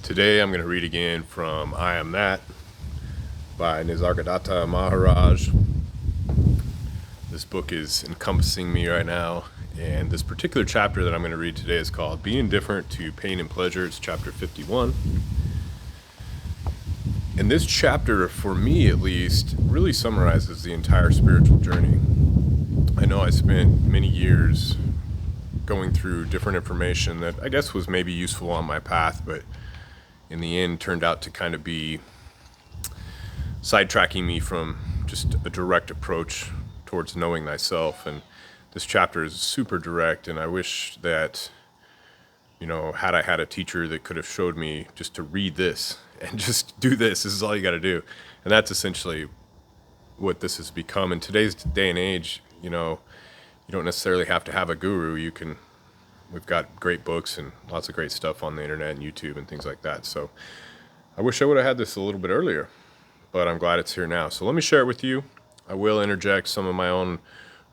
Today I'm going to read again from I Am That by Nisargadatta Maharaj. This book is encompassing me right now, and this particular chapter that I'm going to read today is called Be Indifferent to Pain and Pleasure. It's chapter 51. And this chapter, for me at least, really summarizes the entire spiritual journey. I know I spent many years going through different information that I guess was maybe useful on my path, but in the end turned out to kind of be sidetracking me from just a direct approach towards knowing thyself. And this chapter is super direct, and I wish that, had I had a teacher that could have showed me just to read this and just do this is all you got to do. And that's essentially what this has become. In today's day and age, you don't necessarily have to have a guru. We've got great books and lots of great stuff on the internet and YouTube and things like that. So I wish I would have had this a little bit earlier, but I'm glad it's here now. So let me share it with you. I will interject some of my own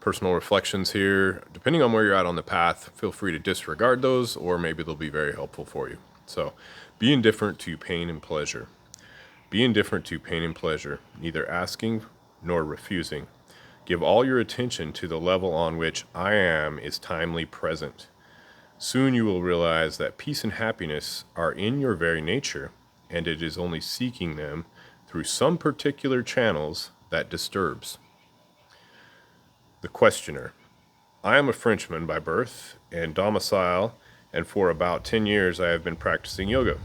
personal reflections here. Depending on where you're at on the path, feel free to disregard those, or maybe they'll be very helpful for you. So be indifferent to pain and pleasure. Be indifferent to pain and pleasure, neither asking nor refusing. Give all your attention to the level on which I am is timely present. Soon you will realize that peace and happiness are in your very nature, and it is only seeking them through some particular channels that disturbs. The questioner. I am a Frenchman by birth and domicile, and for about 10 years I have been practicing yoga.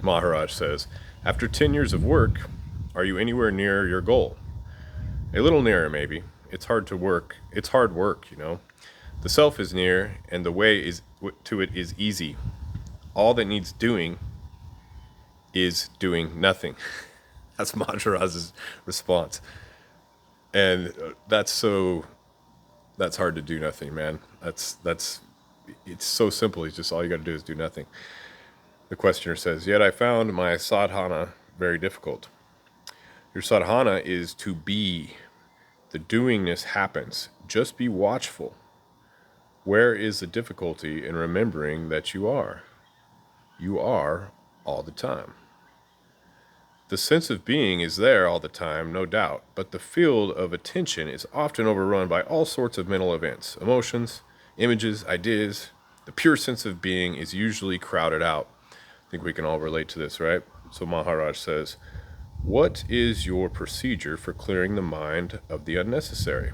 Maharaj says, after 10 years of work, are you anywhere near your goal? A little nearer, maybe. It's hard work. The self is near, and the way to it is easy. All that needs doing is doing nothing. That's Maharaj's response. And that's hard to do nothing, man. It's so simple. It's just all you got to do is do nothing. The questioner says, yet I found my sadhana very difficult. Your sadhana is to be. The doingness happens. Just be watchful. Where is the difficulty in remembering that you are? You are all the time. The sense of being is there all the time, no doubt, but the field of attention is often overrun by all sorts of mental events, emotions, images, ideas. The pure sense of being is usually crowded out. I think we can all relate to this, right? So Maharaj says, what is your procedure for clearing the mind of the unnecessary?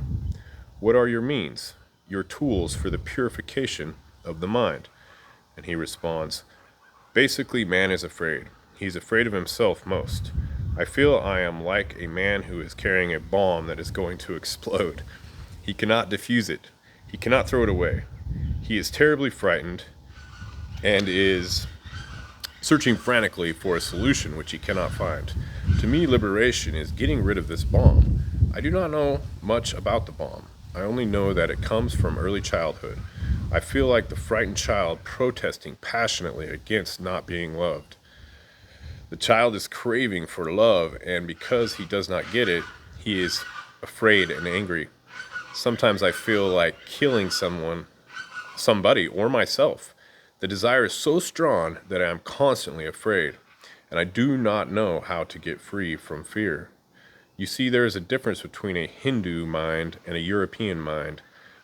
What are your means, your tools for the purification of the mind? And he responds, basically, man is afraid. He's afraid of himself most. I feel I am like a man who is carrying a bomb that is going to explode. He cannot defuse it. He cannot throw it away. He is terribly frightened and is searching frantically for a solution which he cannot find. To me, liberation is getting rid of this bomb. I do not know much about the bomb. I only know that it comes from early childhood. I feel like the frightened child protesting passionately against not being loved. The child is craving for love, and because he does not get it, he is afraid and angry. Sometimes I feel like killing somebody, or myself. The desire is so strong that I am constantly afraid, and I do not know how to get free from fear. You see, there is a difference between a Hindu mind and a European mind.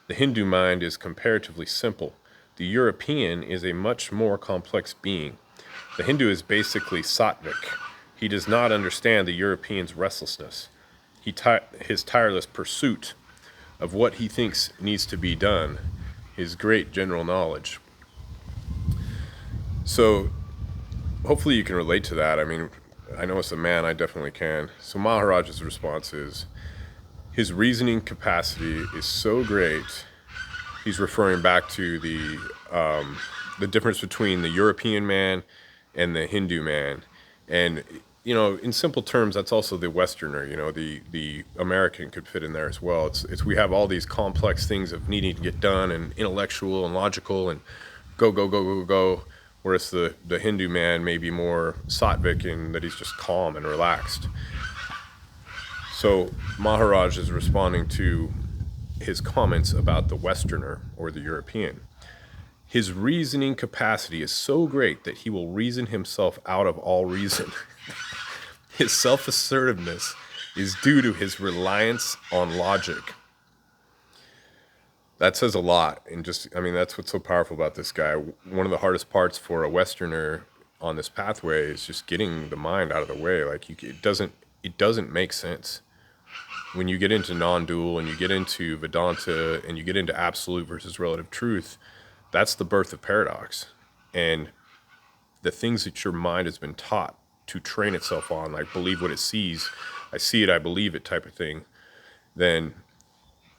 The Hindu mind is comparatively simple. The European is a much more complex being. The Hindu is basically sattvic. He does not understand the European's restlessness, his tireless pursuit of what he thinks needs to be done, his great general knowledge. So hopefully you can relate to that. I mean, I know as a man, I definitely can. So Maharaj's response is, his reasoning capacity is so great. He's referring back to the difference between the European man and the Hindu man. And, in simple terms, that's also the Westerner, the American could fit in there as well. We have all these complex things of needing to get done and intellectual and logical and go. Whereas the Hindu man may be more sattvic in that he's just calm and relaxed. So Maharaj is responding to his comments about the Westerner or the European. His reasoning capacity is so great that he will reason himself out of all reason. His self-assertiveness is due to his reliance on logic. That says a lot. And just, I mean, that's what's so powerful about this guy. One of the hardest parts for a Westerner on this pathway is just getting the mind out of the way. Like, it doesn't make sense. When you get into non-dual and you get into Vedanta and you get into absolute versus relative truth, that's the birth of paradox. And the things that your mind has been taught to train itself on, like believe what it sees, I see it, I believe it type of thing, then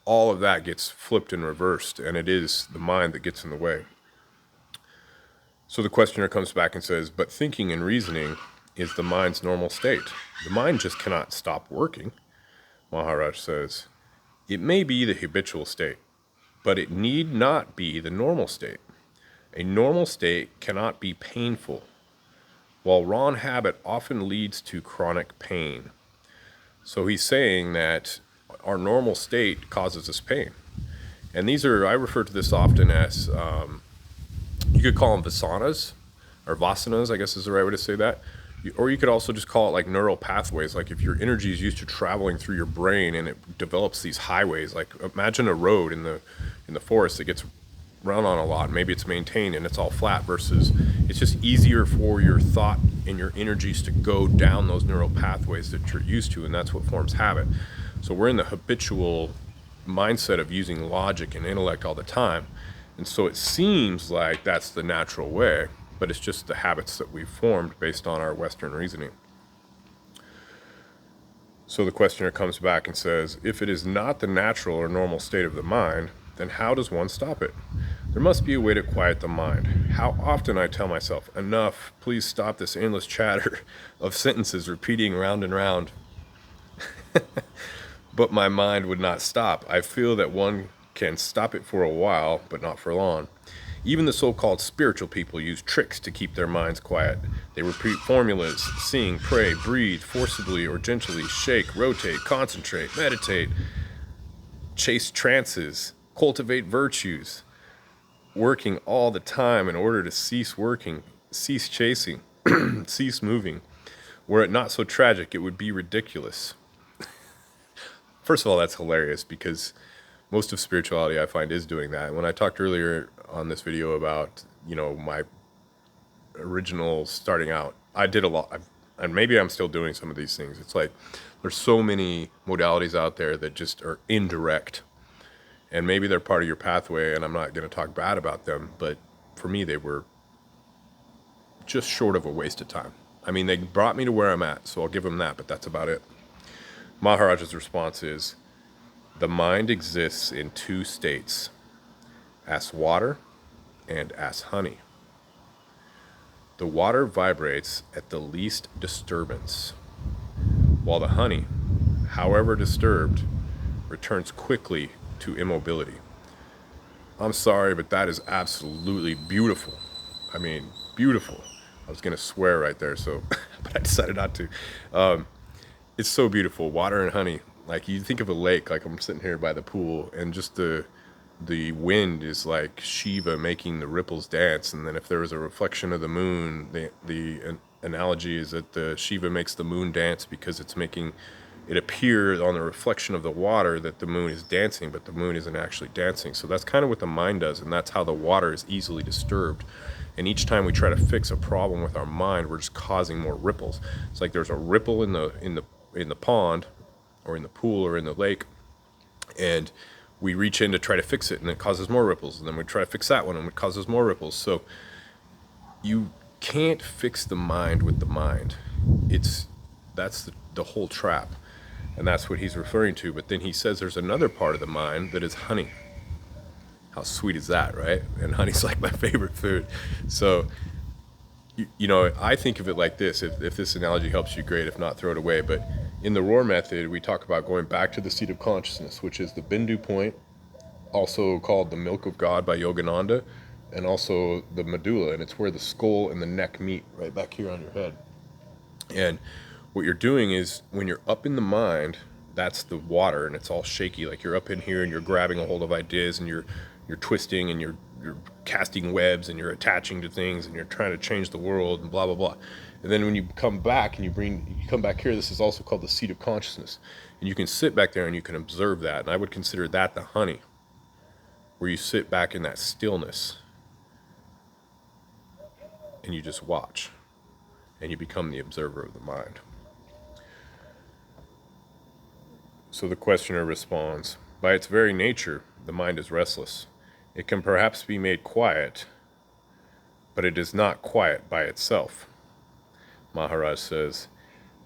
all of that gets flipped and reversed, and it is the mind that gets in the way. So the questioner comes back and says, but thinking and reasoning is the mind's normal state. The mind just cannot stop working. Maharaj says, it may be the habitual state, but it need not be the normal state. A normal state cannot be painful, while wrong habit often leads to chronic pain. So he's saying that our normal state causes us pain. And these are, I refer to this often as, you could call them vasanas, or vasanas, I guess is the right way to say that. Or you could also just call it like neural pathways. Like if your energy is used to traveling through your brain and it develops these highways, like imagine a road in the forest that gets run on a lot. Maybe it's maintained and it's all flat, versus it's just easier for your thought and your energies to go down those neural pathways that you're used to, and that's what forms habit. So we're in the habitual mindset of using logic and intellect all the time. And so it seems like that's the natural way, but it's just the habits that we've formed based on our Western reasoning. So the questioner comes back and says, if it is not the natural or normal state of the mind, then how does one stop it? There must be a way to quiet the mind. How often I tell myself, enough, please stop this endless chatter of sentences repeating round and round. But my mind would not stop. I feel that one can stop it for a while, but not for long. Even the so-called spiritual people use tricks to keep their minds quiet. They repeat formulas, sing, pray, breathe, forcibly or gently, shake, rotate, concentrate, meditate, chase trances, cultivate virtues, working all the time in order to cease working, cease chasing, cease moving. Were it not so tragic, it would be ridiculous. First of all, that's hilarious, because most of spirituality, I find, is doing that. When I talked earlier on this video about, my original starting out, I did a lot, and maybe I'm still doing some of these things. It's like there's so many modalities out there that just are indirect, and maybe they're part of your pathway, and I'm not going to talk bad about them, but for me, they were just short of a waste of time. I mean, they brought me to where I'm at, so I'll give them that, but that's about it. Maharaj's response is, the mind exists in two states, as water and as honey. The water vibrates at the least disturbance, while the honey, however disturbed, returns quickly to immobility. I'm sorry, but that is absolutely beautiful. I mean, beautiful. I was going to swear right there, but I decided not to. It's so beautiful, water and honey. Like, you think of a lake, like I'm sitting here by the pool, and just the wind is like Shiva making the ripples dance. And then if there was a reflection of the moon, the analogy is that the Shiva makes the moon dance because it's making it appear on the reflection of the water that the moon is dancing, but the moon isn't actually dancing. So that's kind of what the mind does, and that's how the water is easily disturbed. And each time we try to fix a problem with our mind, we're just causing more ripples. It's like there's a ripple in the pond, or in the pool, or in the lake, and we reach in to try to fix it, and it causes more ripples, and then we try to fix that one, and it causes more ripples. So you can't fix the mind with the mind. That's the whole trap, and that's what he's referring to. But then he says there's another part of the mind that is honey. How sweet is that, right? And honey's like my favorite food. So I think of it like this. If this analogy helps you, great. If not, throw it away. But in the Roar method, we talk about going back to the seat of consciousness, which is the Bindu point, also called the milk of God by Yogananda, and also the medulla, and it's where the skull and the neck meet, right back here on your head. And what you're doing is, when you're up in the mind, that's the water, and it's all shaky, like you're up in here and you're grabbing a hold of ideas, and you're you're twisting and you're casting webs and you're attaching to things and you're trying to change the world and blah blah blah. And then when you come back and you come back here, this is also called the seat of consciousness, and you can sit back there and you can observe that. And I would consider that the honey, where you sit back in that stillness and you just watch and you become the observer of the mind. So the questioner responds, by its very nature, the mind is restless. It can perhaps be made quiet, but it is not quiet by itself. Maharaj says,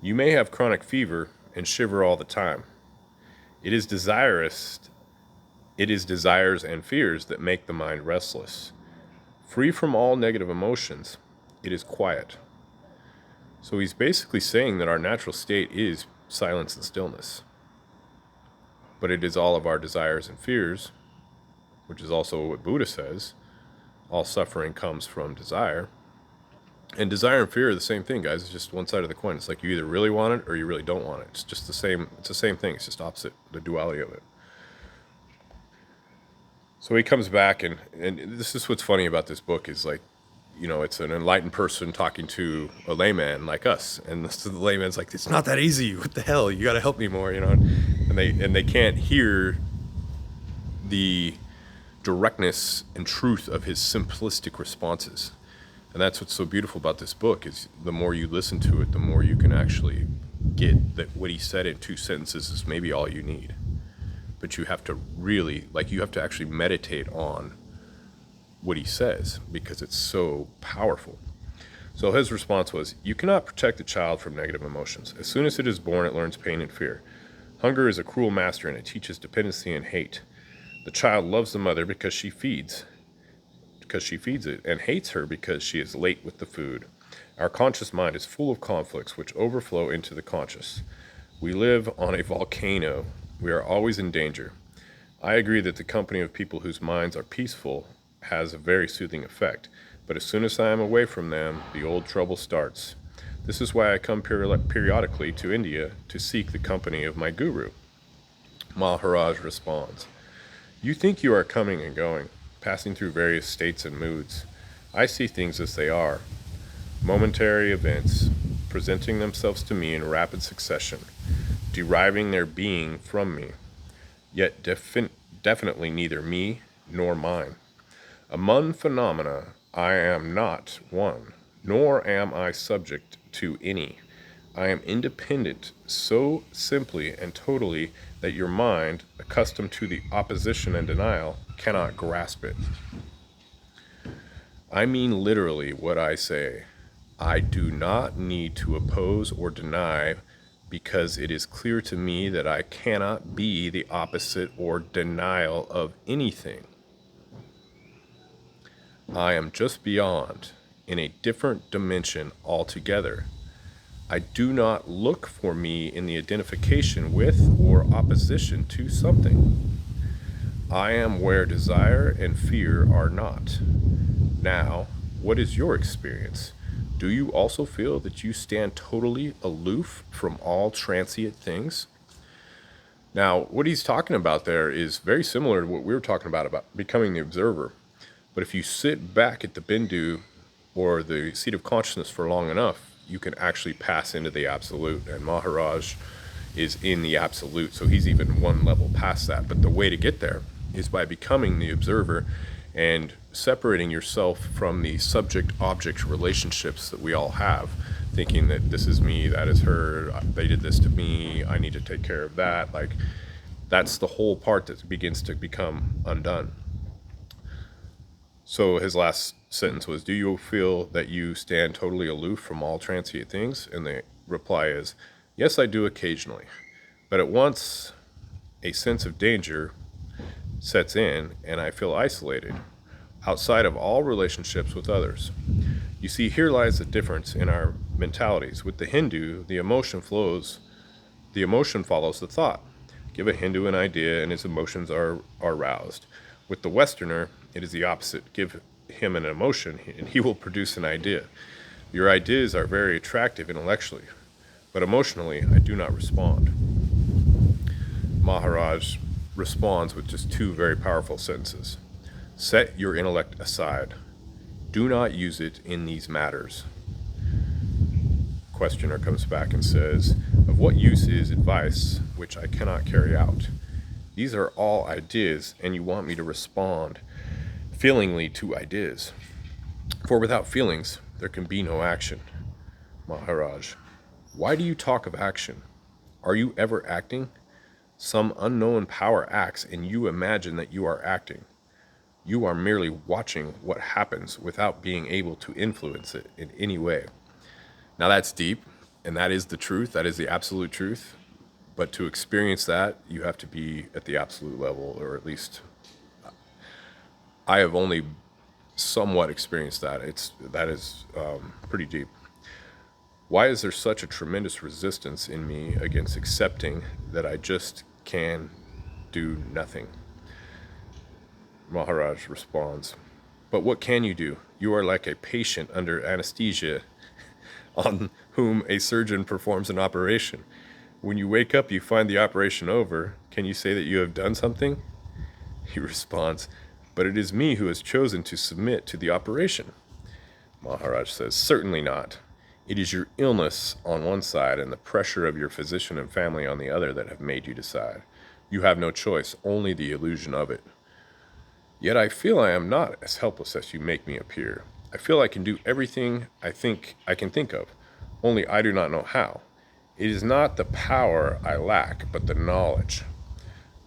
you may have chronic fever and shiver all the time. It is desires and fears that make the mind restless. Free from all negative emotions, it is quiet. So he's basically saying that our natural state is silence and stillness. But it is all of our desires and fears, which is also what Buddha says. All suffering comes from desire. And desire and fear are the same thing, guys. It's just one side of the coin. It's like you either really want it or you really don't want it. It's just the same. It's the same thing. It's just opposite, the duality of it. So he comes back, and this is what's funny about this book is, like, it's an enlightened person talking to a layman like us, and the layman's like, it's not that easy. What the hell? You got to help me more, And they can't hear the directness and truth of his simplistic responses. And that's what's so beautiful about this book is the more you listen to it, the more you can actually get that what he said in 2 sentences is maybe all you need. But you have to really, you have to actually meditate on what he says because it's so powerful. So his response was, you cannot protect the child from negative emotions. As soon as it is born, it learns pain and fear. Hunger is a cruel master and it teaches dependency and hate. The child loves the mother because she feeds it, and hates her because she is late with the food. Our conscious mind is full of conflicts which overflow into the conscious. We live on a volcano. We are always in danger. I agree that the company of people whose minds are peaceful has a very soothing effect, but as soon as I am away from them, the old trouble starts. This is why I come periodically to India to seek the company of my guru. Maharaj responds, you think you are coming and going, passing through various states and moods. I see things as they are, momentary events, presenting themselves to me in rapid succession, deriving their being from me, yet definitely neither me nor mine. Among phenomena, I am not one, nor am I subject to any. I am independent so simply and totally that your mind, accustomed to the opposition and denial, cannot grasp it. I mean literally what I say. I do not need to oppose or deny because it is clear to me that I cannot be the opposite or denial of anything. I am just beyond, in a different dimension altogether. I do not look for me in the identification with or opposition to something. I am where desire and fear are not. Now, what is your experience? Do you also feel that you stand totally aloof from all transient things? Now, what he's talking about there is very similar to what we were talking about becoming the observer. But if you sit back at the bindu or the seat of consciousness for long enough, you can actually pass into the absolute. And Maharaj is in the absolute, so he's even one level past that. But the way to get there is by becoming the observer and separating yourself from the subject-object relationships that we all have, thinking that this is me, that is her, they did this to me, I need to take care of that. That's the whole part that begins to become undone. So his last sentence was, do you feel that you stand totally aloof from all transient things? And the reply is, yes, I do occasionally. But at once a sense of danger sets in and I feel isolated, outside of all relationships with others. You see, here lies the difference in our mentalities. With the Hindu, the emotion follows the thought. Give a Hindu an idea and his emotions are aroused. With the Westerner, it is the opposite. Give him an emotion and he will produce an idea. Your ideas are very attractive intellectually, but emotionally, I do not respond. Maharaj responds with just 2 very powerful sentences. Set your intellect aside. Do not use it in these matters. Questioner comes back and says, of what use is advice which I cannot carry out? These are all ideas, and you want me to respond feelingly to ideas. For without feelings, there can be no action. Maharaj, why do you talk of action? Are you ever acting? Some unknown power acts, and you imagine that you are acting. You are merely watching what happens without being able to influence it in any way. Now that's deep, and that is the truth. That is the absolute truth. But to experience that, you have to be at the absolute level, or at least I have only somewhat experienced that. That is pretty deep. Why is there such a tremendous resistance in me against accepting that I just can do nothing? Maharaj responds, but what can you do? You are like a patient under anesthesia on whom a surgeon performs an operation. When you wake up, you find the operation over. Can you say that you have done something? He responds, but it is me who has chosen to submit to the operation. Maharaj says, certainly not. It is your illness on one side and the pressure of your physician and family on the other that have made you decide. You have no choice, only the illusion of it. Yet I feel I am not as helpless as you make me appear. I feel I can do everything I can think of, only I do not know how. It is not the power I lack, but the knowledge.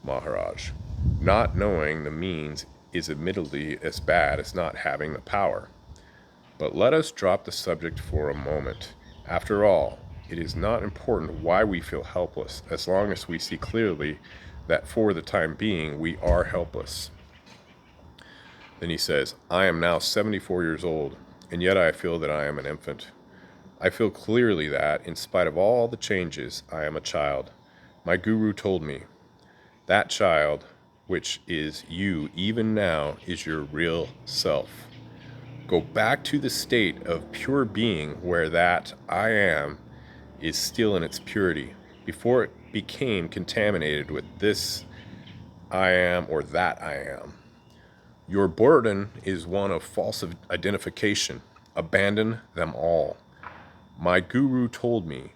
Maharaj, not knowing the means is admittedly as bad as not having the power. But let us drop the subject for a moment. After all, it is not important why we feel helpless, as long as we see clearly that for the time being we are helpless. Then he says, I am now 74 years old, and yet I feel that I am an infant. I feel clearly that, in spite of all the changes, I am a child. My guru told me, that child, which is you even now, is your real self. Go back to the state of pure being where that I am is still in its purity, before it became contaminated with this I am or that I am. Your burden is one of false identification. Abandon them all. My guru told me,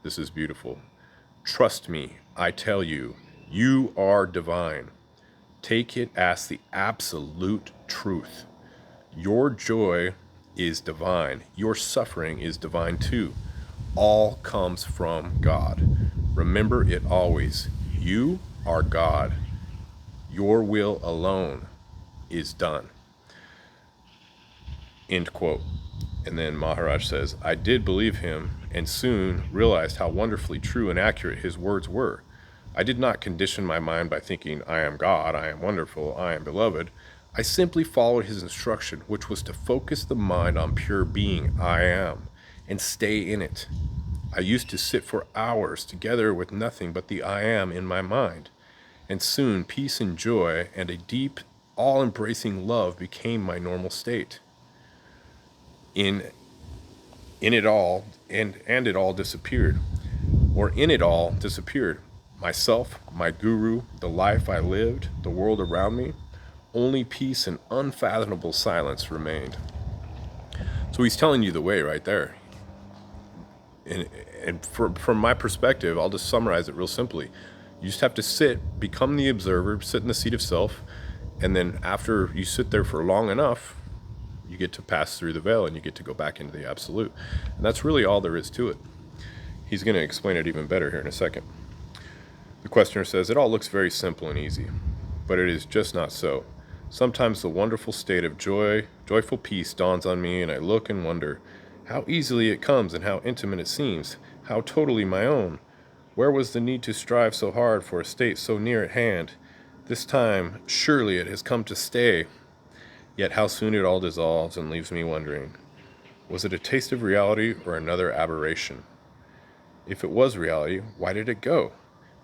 this is beautiful, trust me, I tell you, you are divine. Take it as the absolute truth. Your joy is divine. Your suffering is divine too. All comes from God. Remember it always. You are God. Your will alone is done. End quote. And then Maharaj says, I did believe him and soon realized how wonderfully true and accurate his words were. I did not condition my mind by thinking, I am God, I am wonderful, I am beloved. I simply followed his instruction, which was to focus the mind on pure being, I am, and stay in it. I used to sit for hours together with nothing but the I am in my mind, and soon peace and joy and a deep, all-embracing love became my normal state. In it all, and it all disappeared, or in it all disappeared. Myself, my guru, the life I lived, the world around me, only peace and unfathomable silence remained. So he's telling you the way right there. And from my perspective, I'll just summarize it real simply. You just have to sit, become the observer, sit in the seat of self, and then after you sit there for long enough, you get to pass through the veil and you get to go back into the absolute. And that's really all there is to it. He's going to explain it even better here in a second. The questioner says, it all looks very simple and easy, but it is just not so. Sometimes the wonderful state of joyful peace dawns on me, and I look and wonder how easily it comes and how intimate it seems, how totally my own. Where was the need to strive so hard for a state so near at hand? This time, surely it has come to stay. Yet how soon it all dissolves and leaves me wondering, was it a taste of reality or another aberration? If it was reality, why did it go?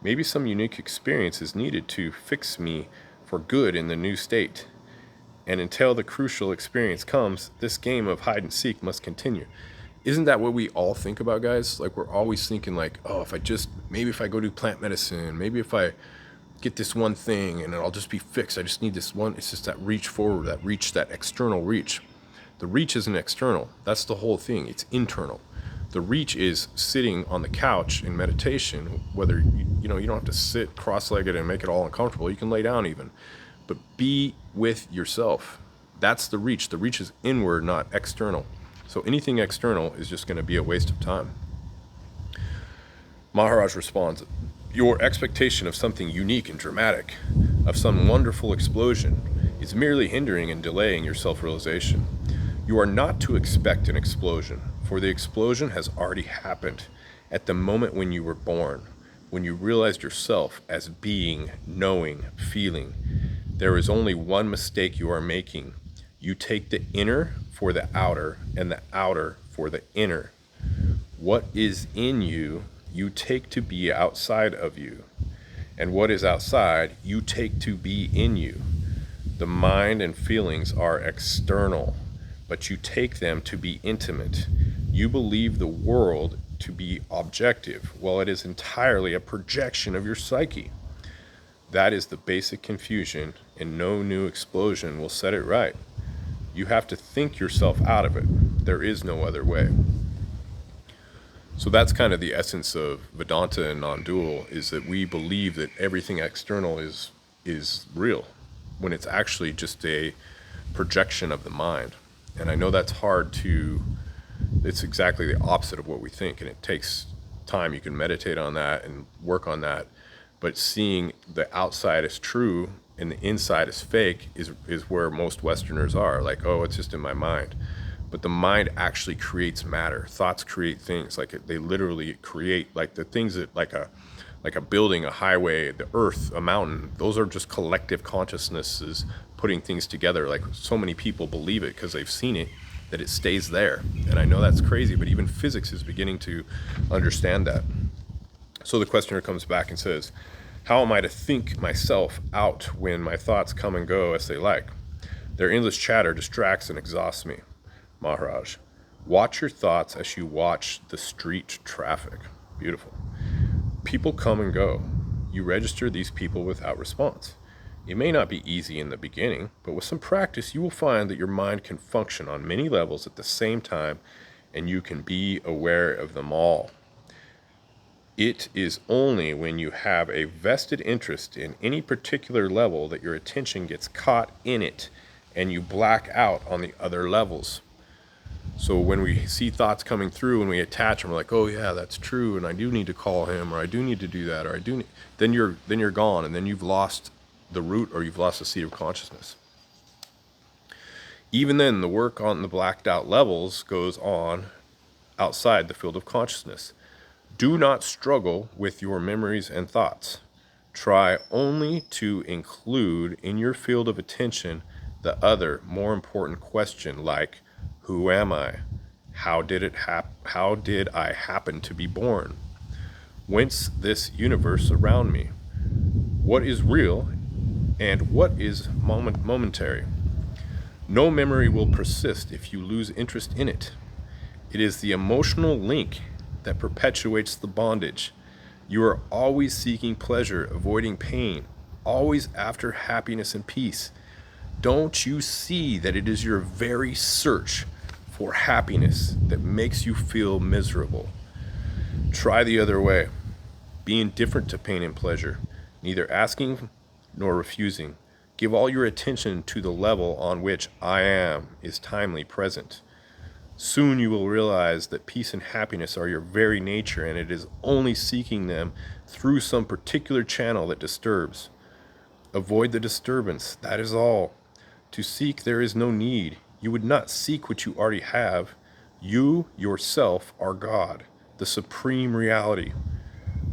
Maybe some unique experience is needed to fix me for good in the new state. And until the crucial experience comes, this game of hide and seek must continue. Isn't that what we all think about, guys? Like, we're always thinking like, oh, if I go do plant medicine, maybe if I get this one thing and I'll just be fixed. I just need this one. It's just that reach forward, that reach, that external reach. The reach isn't external. That's the whole thing. It's internal. The reach is sitting on the couch in meditation, whether, you don't have to sit cross-legged and make it all uncomfortable. You can lay down even. But be with yourself. That's the reach. The reach is inward, not external. So anything external is just going to be a waste of time. Maharaj responds, your expectation of something unique and dramatic, of some wonderful explosion, is merely hindering and delaying your self-realization. You are not to expect an explosion, for the explosion has already happened at the moment when you were born, when you realized yourself as being, knowing, feeling. There is only one mistake you are making. You take the inner for the outer and the outer for the inner. What is in you, you take to be outside of you. And what is outside, you take to be in you. The mind and feelings are external, but you take them to be intimate. You believe the world to be objective, while it is entirely a projection of your psyche. That is the basic confusion, and no new explosion will set it right. You have to think yourself out of it. There is no other way. So that's kind of the essence of Vedanta and non-dual, is that we believe that everything external is real, when it's actually just a projection of the mind. And I know that's hard to, it's exactly the opposite of what we think, and it takes time. You can meditate on that and work on that, but seeing the outside is true and the inside is fake is where most Westerners are, like, oh, it's just in my mind. But the mind actually creates matter. Thoughts create things. Like they literally create, like the things that, like a building, a highway, the earth, a mountain. Those are just collective consciousnesses putting things together. Like so many people believe it because they've seen it, that it stays there. And I know that's crazy, but even physics is beginning to understand that. So the questioner comes back and says, how am I to think myself out when my thoughts come and go as they like? Their endless chatter distracts and exhausts me. Maharaj, watch your thoughts as you watch the street traffic. Beautiful. People come and go. You register these people without response. It may not be easy in the beginning, but with some practice, you will find that your mind can function on many levels at the same time, and you can be aware of them all. It is only when you have a vested interest in any particular level that your attention gets caught in it, and you black out on the other levels. So when we see thoughts coming through and we attach them, we're like, oh yeah, that's true, and I do need to call him, or I do need to do that, or I do need, then you're gone, and then you've lost the root, or you've lost the seat of consciousness. Even then, the work on the blacked out levels goes on outside the field of consciousness. Do not struggle with your memories and thoughts. Try only to include in your field of attention the other, more important question, like, who am I? How did I happen to be born? Whence this universe around me? What is real and what is momentary? No memory will persist if you lose interest in it. It is the emotional link that perpetuates the bondage. You are always seeking pleasure, avoiding pain, always after happiness and peace. Don't you see that it is your very search for happiness that makes you feel miserable? Try the other way. Be indifferent to pain and pleasure, neither asking nor refusing. Give all your attention to the level on which I am is timely present. Soon you will realize that peace and happiness are your very nature, and it is only seeking them through some particular channel that disturbs. Avoid the disturbance, that is all. To seek there is no need. You would not seek what you already have. You yourself are God, the supreme reality.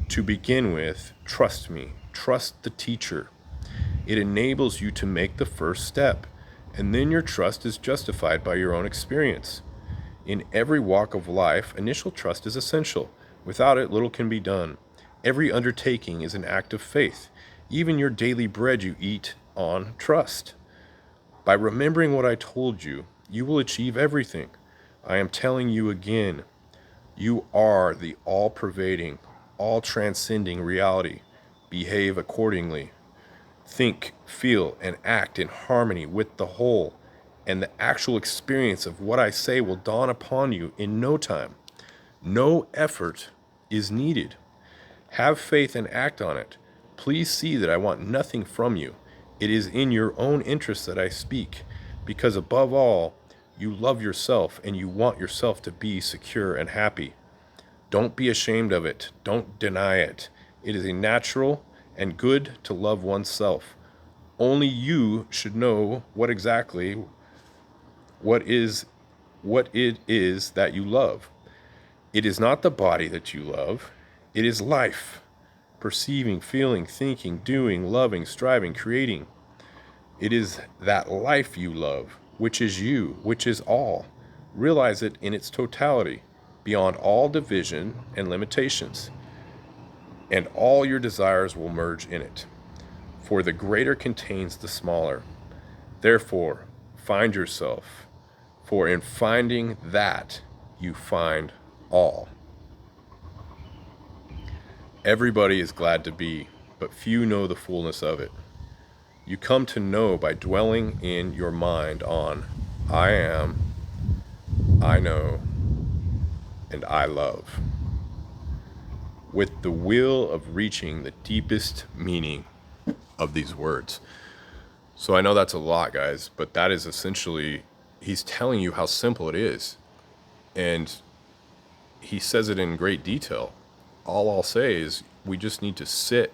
To begin with, trust me, trust the teacher. It enables you to make the first step, and then your trust is justified by your own experience. In every walk of life, initial trust is essential. Without it, little can be done. Every undertaking is an act of faith. Even your daily bread you eat on trust. By remembering what I told you, you will achieve everything. I am telling you again, you are the all-pervading, all-transcending reality. Behave accordingly. think, feel, and act in harmony with the whole, and the actual experience of what I say will dawn upon you in no time. No effort is needed. Have faith and act on it. Please see that I want nothing from you. It is in your own interest that I speak, because above all, you love yourself and you want yourself to be secure and happy. Don't be ashamed of it. Don't deny it. It is a natural and good to love oneself. Only you should know what it is that you love. It is not the body that you love. It is life. Perceiving, feeling, thinking, doing, loving, striving, creating. It is that life you love, which is you, which is all. Realize it in its totality, beyond all division and limitations, and all your desires will merge in it. For the greater contains the smaller. Therefore, find yourself, for in finding that, you find all. Everybody is glad to be, but few know the fullness of it. You come to know by dwelling in your mind on I am, I know, and I love, with the will of reaching the deepest meaning of these words. So I know that's a lot, guys, but that is essentially, he's telling you how simple it is. And he says it in great detail. All I'll say is we just need to sit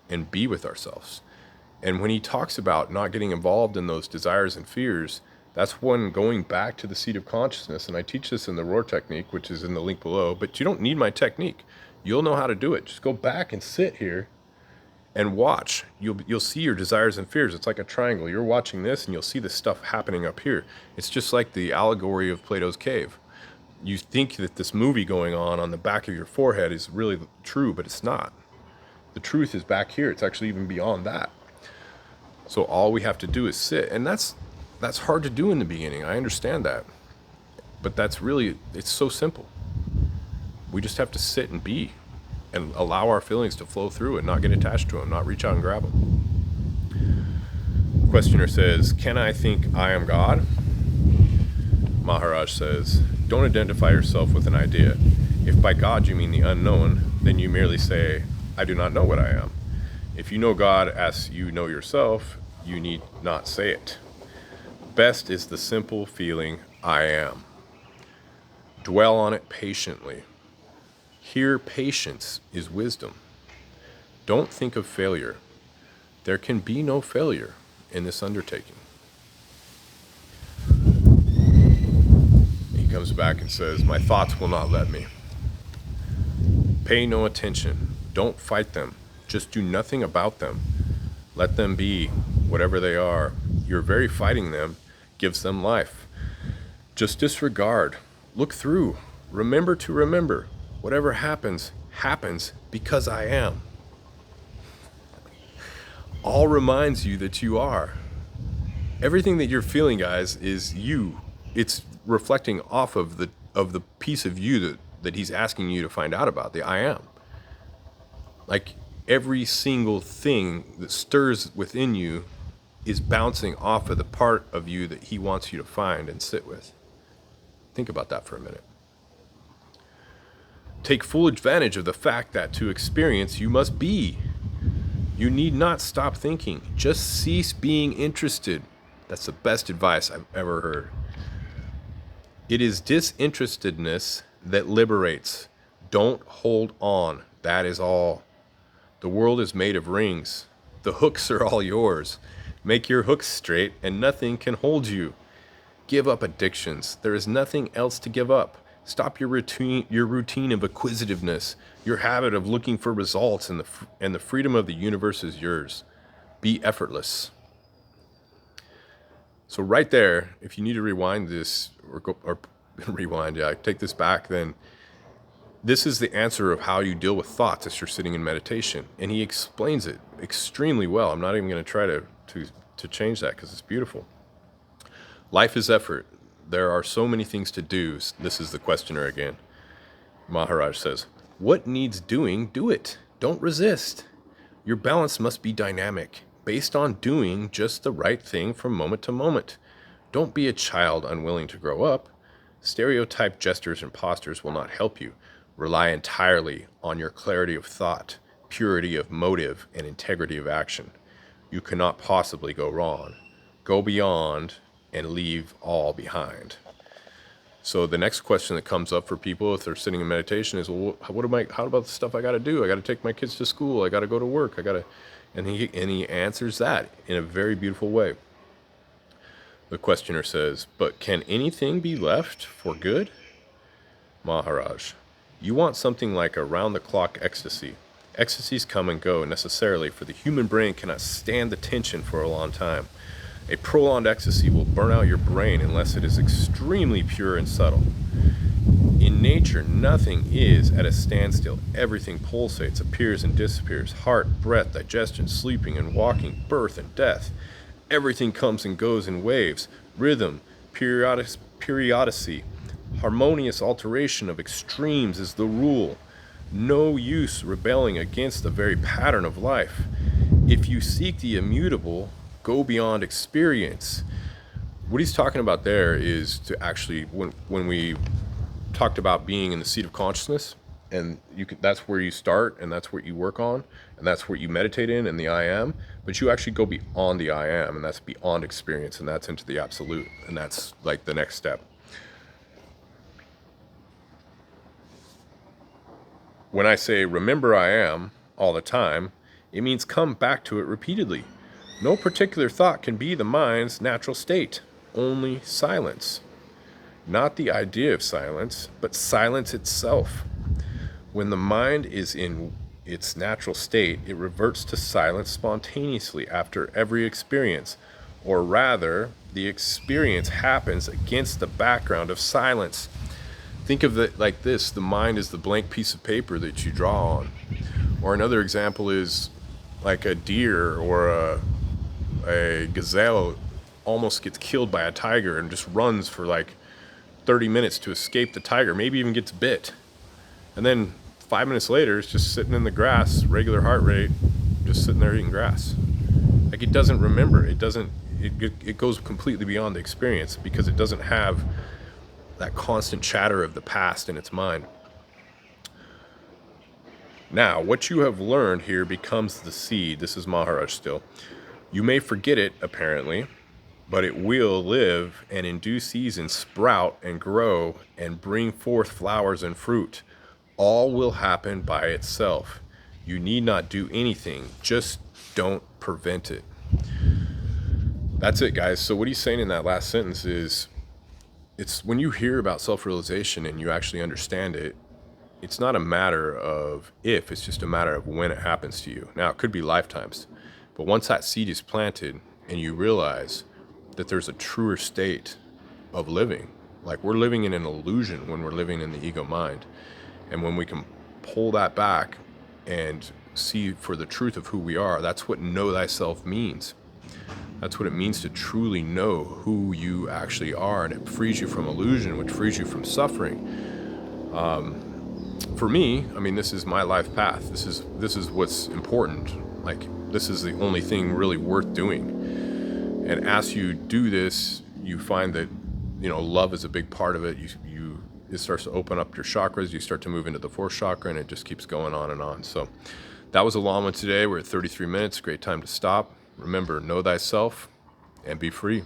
and be with ourselves. And when he talks about not getting involved in those desires and fears, that's when going back to the seat of consciousness. And I teach this in the Roar technique, which is in the link below, but you don't need my technique. You'll know how to do it. Just go back and sit here and watch. You'll see your desires and fears. It's like a triangle. You're watching this and you'll see the stuff happening up here. It's just like the allegory of Plato's cave. You think that this movie going on the back of your forehead is really true, but it's not. The truth is back here. It's actually even beyond that. So all we have to do is sit. And that's hard to do in the beginning. I understand that. But it's so simple. We just have to sit and be and allow our feelings to flow through and not get attached to them, not reach out and grab them. Questioner says, can I think I am God? Maharaj says, don't identify yourself with an idea. If by God you mean the unknown, then you merely say, I do not know what I am. If you know God as you know yourself, you need not say it. Best is the simple feeling, I am. Dwell on it patiently. Here, patience is wisdom. Don't think of failure. There can be no failure in this undertaking. He comes back and says, my thoughts will not let me. Pay no attention. Don't fight them. Just do nothing about them. Let them be, whatever they are. Your very fighting them gives them life. Just disregard. Look through. Remember to remember. Whatever happens, happens because I am. All reminds you that you are. Everything that you're feeling, guys, is you. It's reflecting off of the piece of you that he's asking you to find out about, the I am. Like every single thing that stirs within you is bouncing off of the part of you that he wants you to find and sit with. Think about that for a minute. Take full advantage of the fact that to experience you must be. You need not stop thinking. Just cease being interested. That's the best advice I've ever heard. It is disinterestedness that liberates. Don't hold on. That is all. The world is made of rings. The hooks are all yours. Make your hooks straight and nothing can hold you. Give up addictions. There is nothing else to give up. Stop your routine of acquisitiveness, your habit of looking for results, and the freedom of the universe is yours. Be effortless. So right there, if you need to rewind this or rewind, take this back, then this is the answer of how you deal with thoughts as you're sitting in meditation. And he explains it extremely well. I'm not even going to try to change that because it's beautiful. Life is effort. There are so many things to do. This is the questioner again. Maharaj says, what needs doing, do it. Don't resist. Your balance must be dynamic, based on doing just the right thing from moment to moment. Don't be a child unwilling to grow up. Stereotyped jesters and postures will not help you. Rely entirely on your clarity of thought, purity of motive, and integrity of action. You cannot possibly go wrong. Go beyond and leave all behind. So the next question that comes up for people if they're sitting in meditation is, well, how about the stuff I got to do? I got to take my kids to school. I got to go to work. And he answers that in a very beautiful way. The questioner says, but can anything be left for good? Maharaj, you want something like around-the-clock ecstasy. Ecstasies come and go necessarily, for the human brain cannot stand the tension for a long time. A prolonged ecstasy will burn out your brain unless it is extremely pure and subtle. In nature, nothing is at a standstill. Everything pulsates, appears and disappears. Heart, breath, digestion, sleeping and walking, birth and death. Everything comes and goes in waves, rhythm, periodicity. Harmonious alteration of extremes is the rule. No use rebelling against the very pattern of life. If you seek the immutable, go beyond experience. What he's talking about there is to actually, when we talked about being in the seat of consciousness, and that's where you start, and that's what you work on, and that's what you meditate in the I am, but you actually go beyond the I am, and that's beyond experience, and that's into the absolute, and that's like the next step. When I say remember I am all the time, it means come back to it repeatedly. No particular thought can be the mind's natural state, only silence. Not the idea of silence, but silence itself. When the mind is in its natural state, it reverts to silence spontaneously after every experience, or rather, the experience happens against the background of silence. Think of it like this: the mind is the blank piece of paper that you draw on. Or another example is like a deer or a gazelle almost gets killed by a tiger and just runs for like 30 minutes to escape the tiger, maybe even gets bit. And then 5 minutes later, it's just sitting in the grass, regular heart rate, just sitting there eating grass. Like it doesn't remember, it goes completely beyond the experience because it doesn't have that constant chatter of the past in its mind. Now, what you have learned here becomes the seed. This is Maharaj still. You may forget it, apparently, but it will live and in due season sprout and grow and bring forth flowers and fruit. All will happen by itself. You need not do anything. Just don't prevent it. That's it, guys. So what he's saying in that last sentence is, it's when you hear about self-realization and you actually understand it, it's not a matter of if, it's just a matter of when it happens to you. Now, it could be lifetimes, but once that seed is planted and you realize that there's a truer state of living, like we're living in an illusion when we're living in the ego mind, and when we can pull that back and see for the truth of who we are, that's what know thyself means. That's what it means to truly know who you actually are, and it frees you from illusion, which frees you from suffering. For me, I mean, this is my life path. This is what's important. Like, this is the only thing really worth doing. And as you do this, you find that, love is a big part of it. It starts to open up your chakras. You start to move into the fourth chakra, and it just keeps going on and on. So that was a long one today. We're at 33 minutes. Great time to stop. Remember, know thyself and be free.